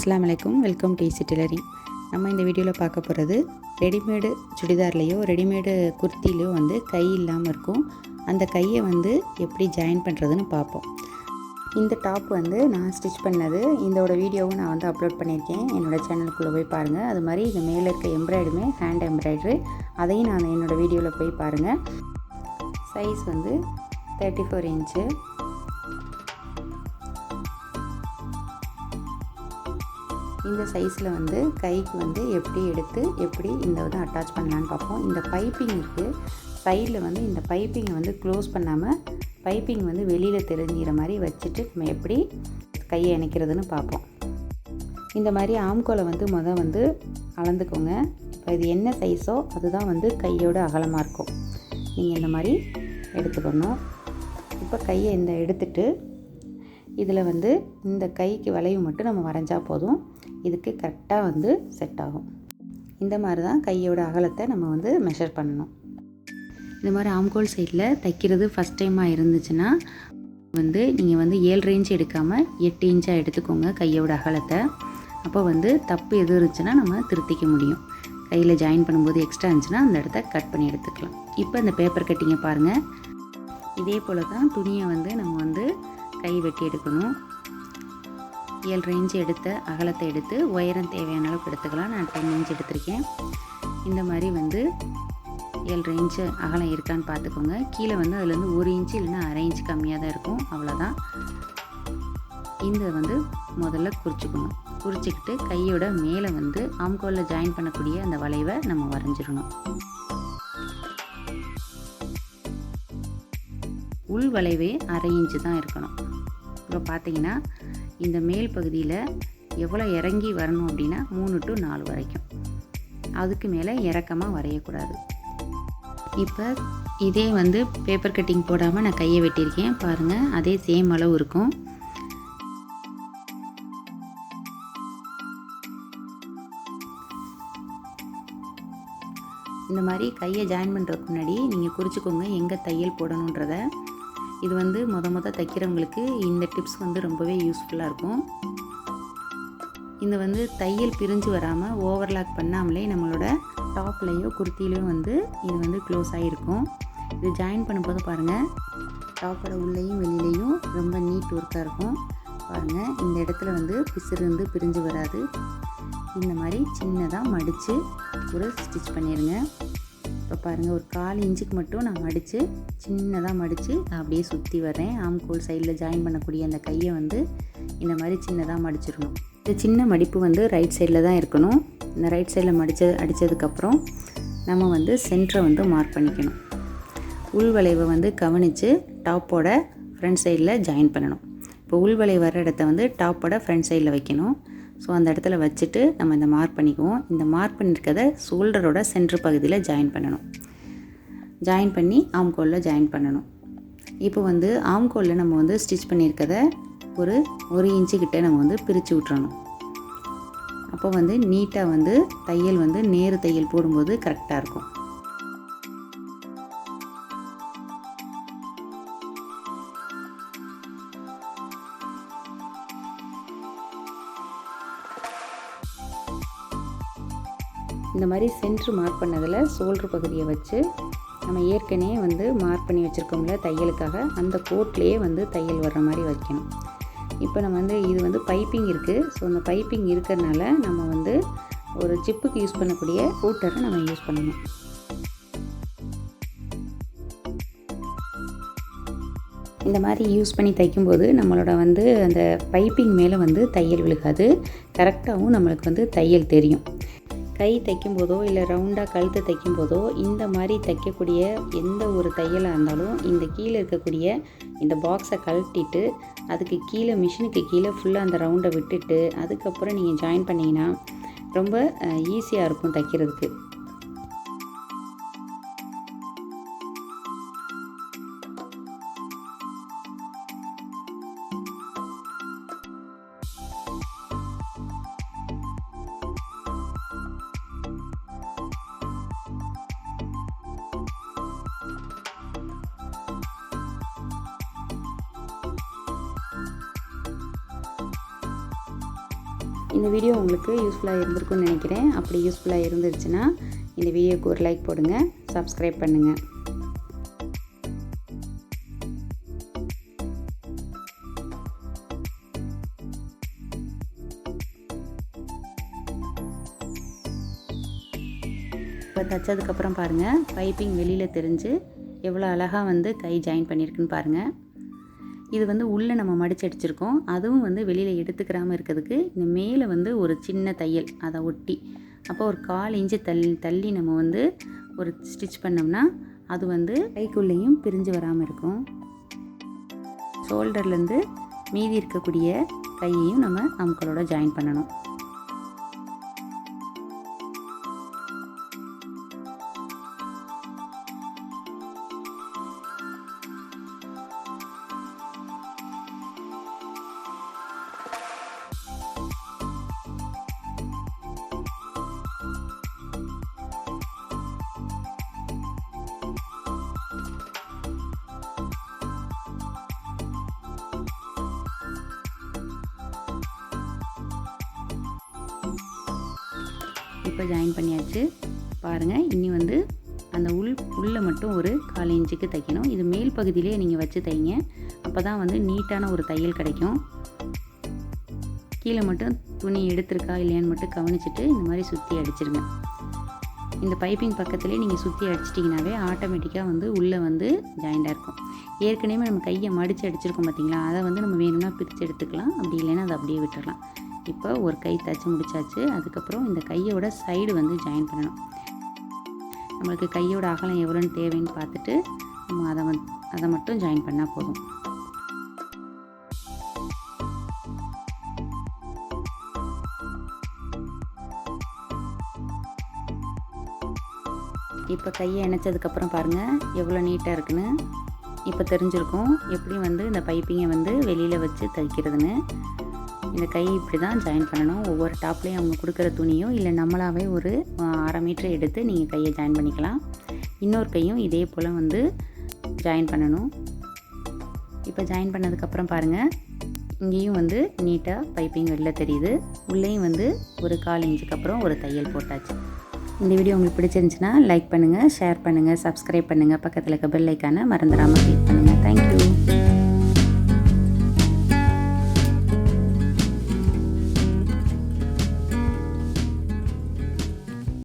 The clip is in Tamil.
அஸ்ஸலாமு அலைக்கும். Welcome to easy tailoring. நம்ம இந்த வீடியோவில் பார்க்க போகிறது ரெடிமேடு சுடிதார்லேயோ ரெடிமேடு குர்த்திலையோ வந்து கை இல்லாமல் இருக்கும். அந்த கையை வந்து எப்படி ஜாயின் பண்ணுறதுன்னு பார்ப்போம். இந்த டாப் வந்து நான் ஸ்டிச் பண்ணது. இதோட வீடியோவும் நான் வந்து அப்லோட் பண்ணியிருக்கேன். என்னோடய சேனலுக்குள்ளே போய் பாருங்கள். அது மாதிரி இது மேலே இருக்க எம்ப்ராய்டுமே ஹேண்ட் எம்ப்ராய்டரி, அதையும் நான் என்னோடய வீடியோவில் போய் பாருங்கள். சைஸ் வந்து 34 இன்ச்சு. இந்த சைஸில் வந்து கைக்கு வந்து எப்படி எடுத்து எப்படி இந்த வந்து அட்டாச் பண்ணலான்னு பார்ப்போம். இந்த பைப்பிங் இருக்குது சைடில் வந்து இந்த பைப்பிங்கை வந்து க்ளோஸ் பண்ணாமல் பைப்பிங் வந்து வெளியில் தெரிஞ்சிற மாதிரி வச்சுட்டு நம்ம எப்படி கையை இணைக்கிறதுன்னு பார்ப்போம். இந்த மாதிரி ஆம்கோலை வந்து வந்து அளந்துக்கோங்க. இப்போ இது என்ன சைஸோ அதுதான் வந்து கையோட அகலமாக இருக்கும். நீங்கள் இந்த மாதிரி எடுத்துக்கணும். இப்போ கையை எடுத்துட்டு இதில் வந்து இந்த கைக்கு வளைவு மட்டும் நம்ம வரைஞ்சா போதும். இதுக்கு கரெக்டாக வந்து செட் ஆகும். இந்த மாதிரி தான் கையோட அகலத்தை நம்ம வந்து மெஷர் பண்ணணும். இந்த மாதிரி ஆம்கோல் சைடில் தைக்கிறது ஃபஸ்ட் டைமாக இருந்துச்சுன்னா வந்து நீங்கள் வந்து 7 இன்ச் எடுக்காமல் 8 இன்ச்சாக எடுத்துக்கோங்க கையோட அகலத்தை. அப்போ வந்து தப்பு எது இருந்துச்சுன்னா நம்ம திருத்திக்க முடியும். கையில் ஜாயின் பண்ணும்போது எக்ஸ்ட்ரா இருந்துச்சுன்னா அந்த இடத்த கட் பண்ணி எடுத்துக்கலாம். இப்போ இந்த பேப்பர் கட்டிங்கை பாருங்கள். இதே போல் தான் துணியை வந்து நம்ம வந்து கை வெட்டி எடுக்கணும். 7 இன்ச் எடுத்த அகலத்தை எடுத்து உயரம் தேவையான அளவுக்கு எடுத்துக்கலாம். நான் 10 இன்ச் எடுத்திருக்கேன். இந்த மாதிரி வந்து 7 இன்ச்சு அகலம் இருக்கான்னு பார்த்துக்கோங்க. கீழே வந்து அதுலேருந்து 1 இன்ச்சு இல்லைன்னா அரை இன்ச்சு கம்மியாக தான் இருக்கும். அவ்வளோதான். இந்த வந்து முதல்ல குறிச்சிக்கணும். குறிச்சிக்கிட்டு கையோட மேலே வந்து ஆம்கோலில் ஜாயின் பண்ணக்கூடிய அந்த வளைவை நம்ம வரைஞ்சிடணும். உள் வளைவே அரை இன்ச்சு தான் இருக்கணும். இப்போ பார்த்தீங்கன்னா இந்த மேல் பகுதியில் எவ்வளோ இறங்கி வரணும் அப்படின்னா 3 to 4 வரைக்கும். அதுக்கு மேலே இறக்கமாக வரையக்கூடாது. இப்போ இதே வந்து பேப்பர் கட்டிங் போடாமல் நான் கையை வெட்டியிருக்கேன் பாருங்கள். அதே சேம் அளவு இருக்கும். இந்த மாதிரி கையை ஜாயின் பண்ணுறதுக்கு முன்னாடி நீங்கள் குறிச்சிக்கோங்க எங்கே தையல் போடணுன்றதை. இது வந்து மொத தைக்கிறவங்களுக்கு இந்த டிப்ஸ் வந்து ரொம்பவே யூஸ்ஃபுல்லாக இருக்கும். இந்த வந்து தையல் பிரிஞ்சு வராமல் ஓவர்லாக் பண்ணாமலே நம்மளோட டாப்லேயோ குர்த்திலையோ வந்து இது வந்து க்ளோஸ் ஆகிருக்கும். இது ஜாயின் பண்ணும்போது பாருங்கள் டாப்போட உள்ளேயும் வெளியிலையும் ரொம்ப நீட் ஒர்க்காக இருக்கும். பாருங்கள் இந்த இடத்துல வந்து பிசுறு பிரிஞ்சு வராது. இந்த மாதிரி சின்னதாக மடித்து ஒரு ஸ்டிச் பண்ணிடுங்க. இப்போ பாருங்கள் ஒரு 1/4 இன்ச்சுக்கு மட்டும் நான் மடித்து சின்னதாக மடித்து அப்படியே சுற்றி வரேன். ஆம்கோல் சைடில் ஜாயின் பண்ணக்கூடிய அந்த கையை வந்து இந்த மாதிரி சின்னதாக மடிச்சிடணும். இந்த சின்ன மடிப்பு வந்து ரைட் சைடில் தான் இருக்கணும். இந்த ரைட் சைடில் அடித்ததுக்கப்புறம் நம்ம வந்து சென்டரை வந்து மார்க் பண்ணிக்கணும். உள்வளைவை வந்து கவனித்து டாப்போட ஃப்ரண்ட் சைடில் ஜாயின் பண்ணணும். இப்போ உள்வளைவு வர இடத்த வந்து டாப்போட ஃப்ரண்ட் சைடில் வைக்கணும். ஸோ அந்த இடத்துல வச்சுட்டு நம்ம இந்த மார்க் பண்ணிக்குவோம். இந்த மார்க் பண்ணியிருக்கத ஷோல்டரோட சென்டர் பகுதியில் ஜாயின் பண்ணணும். ஜாயின் பண்ணி ஆம்கோலில் ஜாயின் பண்ணணும். இப்போ வந்து ஆம்கோலில் நம்ம வந்து ஸ்டிச் பண்ணியிருக்கத ஒரு 1 இன்ச்சு கிட்டே நம்ம வந்து பிரித்து விட்டுறணும். அப்போ வந்து நீட்டாக வந்து தையல் வந்து நேரு தையல் போடும்போது கரெக்டாக இருக்கும். இந்த மாதிரி சென்ட்ரு மார்க் பண்ணதில் ஷோல்ட்ரு பகுதியை வச்சு நம்ம ஏற்கனவே வந்து மார்க் பண்ணி வச்சுருக்கோம்ல தையலுக்காக அந்த கோட்லேயே வந்து தையல் வர்ற மாதிரி வைக்கணும். இப்போ நம்ம வந்து இது வந்து பைப்பிங் இருக்குது. ஸோ அந்த பைப்பிங் இருக்கிறதுனால நம்ம வந்து ஒரு ஜிப்புக்கு யூஸ் பண்ணக்கூடிய ஊட்டரை நம்ம யூஸ் பண்ணணும். இந்த மாதிரி யூஸ் பண்ணி தைக்கும்போது நம்மளோட வந்து அந்த பைப்பிங் மேலே வந்து தையல் விழுகாது. கரெக்டாகவும் நம்மளுக்கு வந்து தையல் தெரியும். கை தைக்கும்போதோ இல்லை ரவுண்டாக கழுத்து தைக்கும்போதோ இந்த மாதிரி தைக்கக்கூடிய எந்த ஒரு தையலாக இருந்தாலும் இந்த கீழே இருக்கக்கூடிய இந்த பாக்ஸை கழட்டிட்டு அதுக்கு கீழே மிஷினுக்கு கீழே ஃபுல்லாக அந்த ரவுண்டை விட்டுட்டு அதுக்கப்புறம் நீங்கள் ஜாயின் பண்ணிங்கன்னா ரொம்ப ஈஸியாக இருக்கும் தைக்கிறதுக்கு. இந்த வீடியோ உங்களுக்கு யூஸ்ஃபுல்லாக இருந்திருக்கும்னு நினைக்கிறேன். அப்படி யூஸ்ஃபுல்லாக இருந்துச்சுன்னா இந்த வீடியோக்கு ஒரு லைக் போடுங்க, சப்ஸ்கிரைப் பண்ணுங்கள். இப்போ தைச்சதுக்கப்புறம் பாருங்கள், பைப்பிங் வெளியில் தெரிஞ்சு எவ்வளோ அழகாக வந்து கை ஜாயின் பண்ணியிருக்குன்னு பாருங்கள். இது வந்து உள்ளே நம்ம மடித்து அடிச்சிருக்கோம். அதுவும் வந்து வெளியில் எடுத்துக்கிறாமல் இருக்கிறதுக்கு இந்த மேலே வந்து ஒரு சின்ன தையல் அதை ஒட்டி, அப்போ ஒரு 1/4 இன்ச்சு தள்ளி நம்ம வந்து ஒரு ஸ்டிச் பண்ணோம்னா அது வந்து கைக்குள்ளேயும் பிரிஞ்சு வராமல் இருக்கும். ஷோல்டர்லேருந்து மீதி இருக்கக்கூடிய கையையும் நம்ம அமுக்களோட ஜாயின் பண்ணணும். இப்போ ஜாயின் பண்ணியாச்சு பாருங்கள். இனி வந்து அந்த உள்ளே மட்டும் ஒரு 1/4 இன்ச்சுக்கு தைக்கணும். இது மேல் பகுதியிலே நீங்கள் வச்சு தைங்க, அப்போ தான் வந்து நீட்டான ஒரு தையல் கிடைக்கும். கீழே மட்டும் துணி எடுத்திருக்கா இல்லையான்னு மட்டும் கவனிச்சுட்டு இந்த மாதிரி சுற்றி அடிச்சிருங்க. இந்த பைப்பிங் பக்கத்துலேயே நீங்கள் சுற்றி அடிச்சிட்டிங்கனாவே ஆட்டோமேட்டிக்காக வந்து உள்ளே வந்து ஜாயிண்டாக இருக்கும். ஏற்கனவே நம்ம கையை மடித்து அடிச்சிருக்கோம் பார்த்திங்களா, அதை வந்து நம்ம வேணும்னா பிரித்து எடுத்துக்கலாம், அப்படி இல்லைன்னா அதை அப்படியே விட்டுடலாம். இப்போ ஒரு கை தைச்சி முடிச்சாச்சு. அதுக்கப்புறம் இந்த கையோட சைடு வந்து ஜாயின் பண்ணணும். நம்மளுக்கு கையோட அகலம் எவ்வளோன்னு தேவைன்னு பார்த்துட்டு நம்ம அதை மட்டும் ஜாயின் பண்ணால் போதும். இப்போ கையை இணைச்சதுக்கப்புறம் பாருங்கள் எவ்வளோ நீட்டாக இருக்குன்னு இப்போ தெரிஞ்சிருக்கும். எப்படி வந்து இந்த பைப்பிங்கை வந்து வெளியில் வச்சு தைக்கிறதுன்னு. இந்த கை இப்படி தான் ஜாயின் பண்ணணும். ஒவ்வொரு டாப்லேயும் அவங்க கொடுக்குற துணியோ இல்லை நம்மளாவே ஒரு 1/2 மீட்டர் எடுத்து நீங்கள் கையை ஜாயின் பண்ணிக்கலாம். இன்னொரு கையும் இதே போல் வந்து ஜாயின் பண்ணணும். இப்போ ஜாயின் பண்ணதுக்கப்புறம் பாருங்கள், இங்கேயும் வந்து நீட்டாக பைப்பிங் வெளில தெரியுது. உள்ளேயும் வந்து ஒரு 1/4 இன்ச்சுக்கு அப்புறம் ஒரு தையல் போட்டாச்சு. இந்த வீடியோ உங்களுக்கு பிடிச்சிருந்துச்சுன்னா லைக் பண்ணுங்கள், ஷேர் பண்ணுங்கள், சப்ஸ்கிரைப் பண்ணுங்கள். பக்கத்தில் இருக்க பெல் ஐக்கானை மறந்துடாமல் கிளிக் பண்ணுங்கள். தேங்க்யூ.